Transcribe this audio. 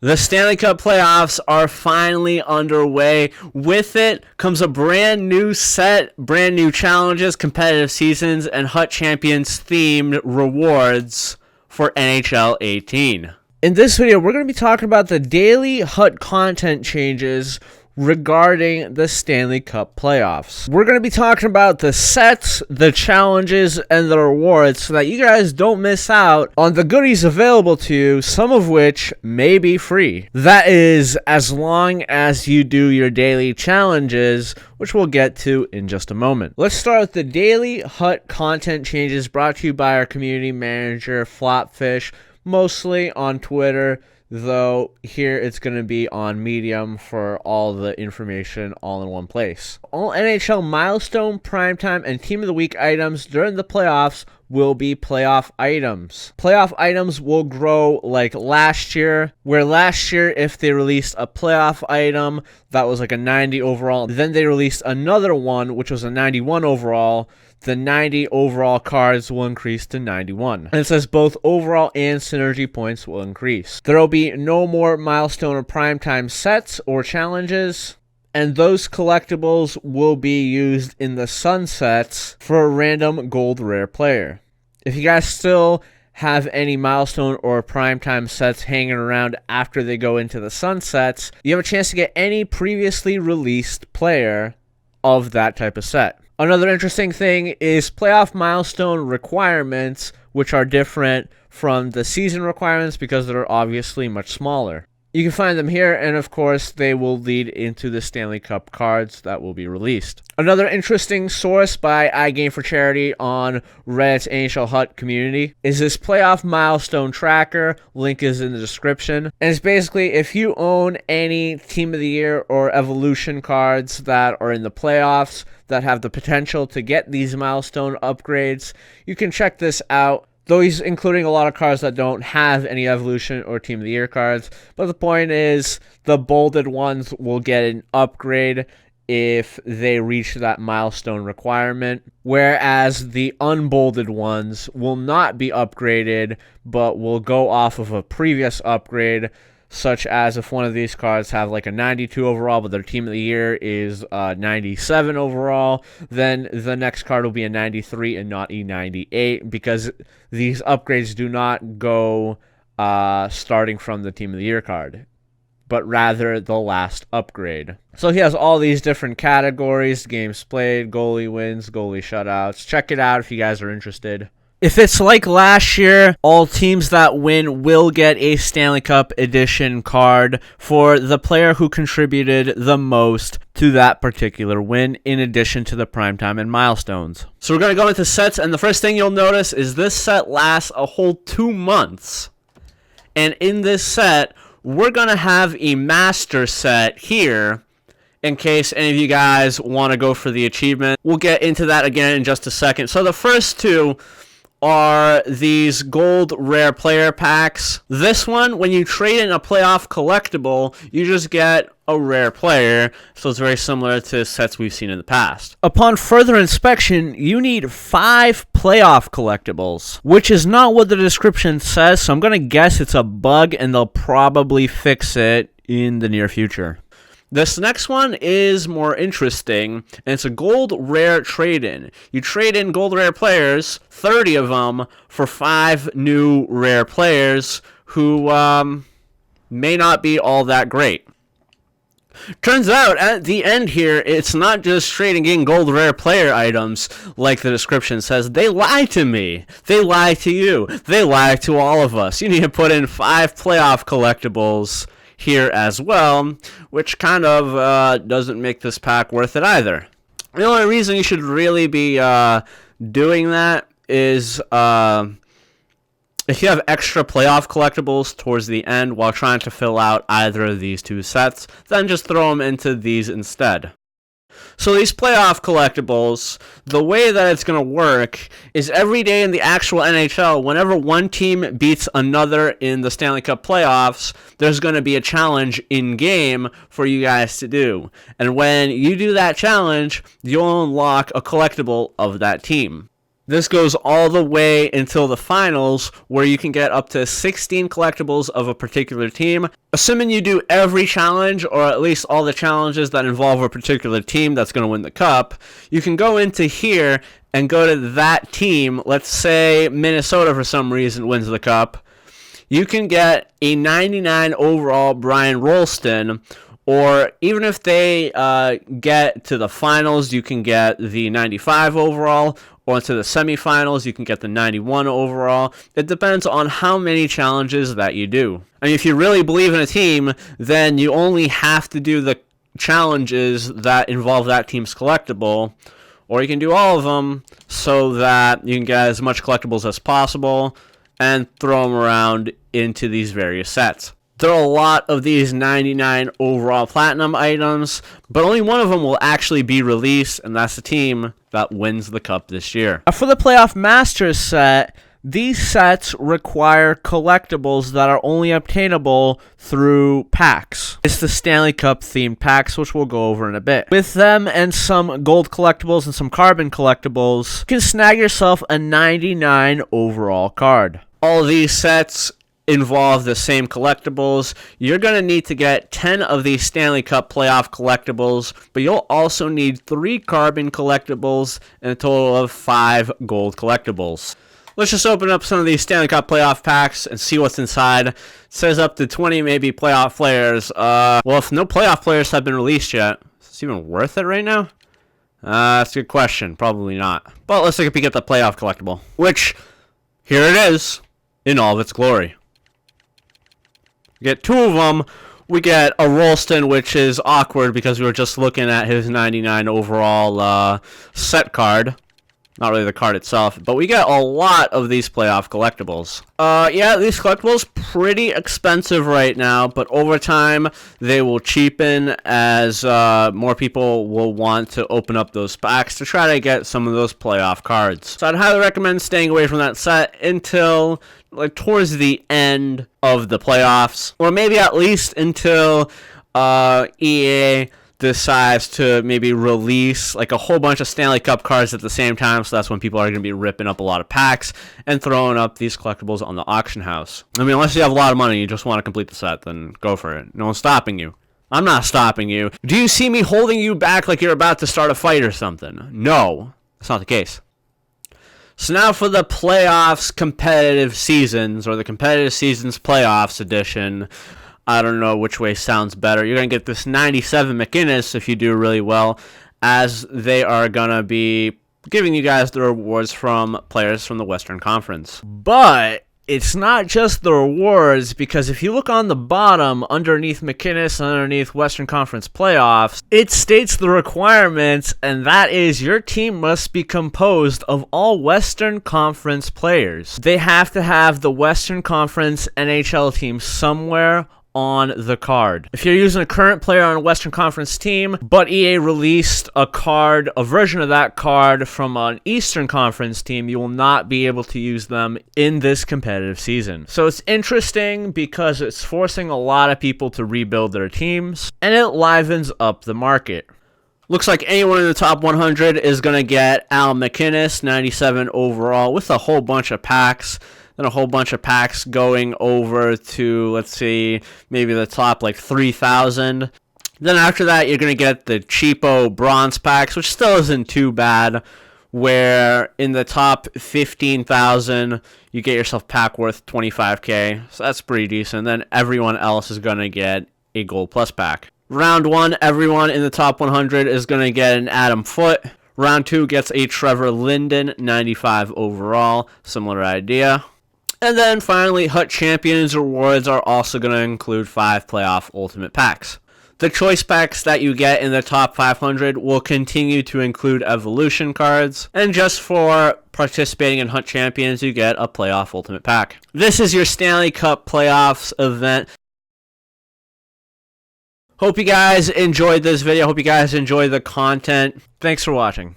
The Stanley Cup playoffs are finally underway. With it comes a brand new set, brand new challenges, competitive seasons, and Hut Champions themed rewards for NHL 18. In this video, we're going to be talking about the daily Hut content changes regarding the Stanley Cup playoffs. We're going to be talking about the sets, the challenges, and the rewards so that you guys don't miss out on the goodies available to you, some of which may be free. That is, as long as you do your daily challenges, which we'll get to in just a moment. Let's start with the daily Hut content changes brought to you by our community manager, Flopfish, mostly on Twitter, though here it's going to be on Medium for all the information all in one place. All NHL Milestone, Primetime, and Team of the Week items during the playoffs will be playoff items. Playoff items will grow like last year, where last year if they released a playoff item that was like a 90 overall, then they released another one which was a 91 overall, the 90 overall cards will increase to 91. And it says both overall and synergy points will increase. There will be no more milestone or primetime sets or challenges, and those collectibles will be used in the sunsets for a random gold rare player. If you guys still have any milestone or primetime sets hanging around after they go into the sunsets, you have a chance to get any previously released player of that type of set. Another interesting thing is playoff milestone requirements, which are different from the season requirements because they're obviously much smaller. You can find them here, and of course, they will lead into the Stanley Cup cards that will be released. Another interesting source by iGame for Charity on Reddit's NHL Hut community is this playoff milestone tracker. Link is in the description. And it's basically if you own any Team of the Year or Evolution cards that are in the playoffs that have the potential to get these milestone upgrades, you can check this out. Though he's including a lot of cards that don't have any Evolution or Team of the Year cards. But the point is, the bolded ones will get an upgrade if they reach that milestone requirement. Whereas the unbolded ones will not be upgraded, but will go off of a previous upgrade, such as if one of these cards have like a 92 overall, but their Team of the Year is 97 overall, then the next card will be a 93 and not a 98, because these upgrades do not go starting from the Team of the Year card, but rather the last upgrade. So he has all these different categories: games played, goalie wins, goalie shutouts. Check it out if you guys are interested. If it's like last year, all teams that win will get a Stanley Cup edition card for the player who contributed the most to that particular win, in addition to the primetime and milestones. So we're going to go into sets, and the first thing you'll notice is this set lasts a whole 2 months. And in this set, we're going to have a master set here, in case any of you guys want to go for the achievement. We'll get into that again in just a second. So the first two are these gold rare player packs. This one, when you trade in a playoff collectible, you just get a rare player, so it's very similar to sets we've seen in the past. Upon further inspection, you need 5 playoff collectibles, which is not what the description says, so I'm going to guess it's a bug and they'll probably fix it in the near future. This next one is more interesting, and it's a gold rare trade-in. You trade in gold rare players, 30 of them, for 5 new rare players who may not be all that great. Turns out, at the end here, it's not just trading in gold rare player items like the description says. They lie to me. They lie to you. They lie to all of us. You need to put in 5 playoff collectibles here as well, which kind of doesn't make this pack worth it either. The only reason you should really be doing that is if you have extra playoff collectibles towards the end while trying to fill out either of these 2 sets, then just throw them into these instead. So these playoff collectibles, the way that it's going to work is every day in the actual NHL, whenever one team beats another in the Stanley Cup playoffs, there's going to be a challenge in-game for you guys to do. And when you do that challenge, you'll unlock a collectible of that team. This goes all the way until the finals, where you can get up to 16 collectibles of a particular team. Assuming you do every challenge, or at least all the challenges that involve a particular team that's going to win the cup, you can go into here and go to that team. Let's say Minnesota for some reason wins the cup. You can get a 99 overall Brian Rolston, or even if they get to the finals, you can get the 95 overall, or to the semifinals, you can get the 91 overall. It depends on how many challenges that you do. I mean, if you really believe in a team, then you only have to do the challenges that involve that team's collectible, or you can do all of them so that you can get as much collectibles as possible and throw them around into these various sets. There are a lot of these 99 overall platinum items, but only one of them will actually be released, and that's the team that wins the cup this year. For the Playoff Masters set, these sets require collectibles that are only obtainable through packs. It's the Stanley Cup themed packs, which we'll go over in a bit. With them and some gold collectibles and some carbon collectibles, you can snag yourself a 99 overall card. All of these sets involve the same collectibles. You're going to need to get 10 of these Stanley Cup playoff collectibles, but you'll also need 3 carbon collectibles and a total of 5 gold collectibles. Let's just open up some of these Stanley Cup playoff packs and see what's inside. It says up to 20 maybe playoff players. Well, if no playoff players have been released yet, is it even worth it right now? That's a good question. Probably not. But let's take a peek at the playoff collectible, which, here it is in all of its glory. We get 2 of them. We get a Rolston, which is awkward because we were just looking at his 99 overall set card. Not really the card itself, but we get a lot of these playoff collectibles. Yeah, these collectibles pretty expensive right now, but over time they will cheapen as more people will want to open up those packs to try to get some of those playoff cards. So I'd highly recommend staying away from that set until like towards the end of the playoffs, or maybe at least until EA decides to maybe release like a whole bunch of Stanley Cup cards at the same time. So that's when people are going to be ripping up a lot of packs and throwing up these collectibles on the auction house. I mean, unless you have a lot of money and you just want to complete the set, then go for it. No one's stopping you. I'm not stopping you. Do you see me holding you back like you're about to start a fight or something? No, that's not the case. So now for the playoffs competitive seasons, or the competitive seasons playoffs edition. I don't know which way sounds better. You're going to get this 97 McInnes if you do really well, as they are going to be giving you guys the rewards from players from the Western Conference. But it's not just the rewards, because if you look on the bottom underneath McInnes and underneath Western Conference playoffs, it states the requirements, and that is your team must be composed of all Western Conference players. They have to have the Western Conference NHL team somewhere on the card. If you're using a current player on a Western Conference team, but EA released a card, a version of that card from an Eastern Conference team, you will not be able to use them in this competitive season. So it's interesting because it's forcing a lot of people to rebuild their teams, and it livens up the market. Looks like anyone in the top 100 is going to get Al McInnes, 97 overall, with a whole bunch of packs. Then a whole bunch of packs going over to, let's see, maybe the top like 3,000. Then after that, you're going to get the cheapo bronze packs, which still isn't too bad, where in the top 15,000, you get yourself a pack worth 25k. So that's pretty decent. Then everyone else is going to get a gold plus pack. Round 1, everyone in the top 100 is going to get an Adam Foote. Round 2 gets a Trevor Linden, 95 overall. Similar idea. And then finally, Hut Champions rewards are also going to include 5 playoff ultimate packs. The choice packs that you get in the top 500 will continue to include evolution cards, and just for participating in Hut Champions, you get a playoff ultimate pack. This is your Stanley Cup playoffs event. Hope you guys enjoyed this video. Hope you guys enjoyed the content. Thanks for watching.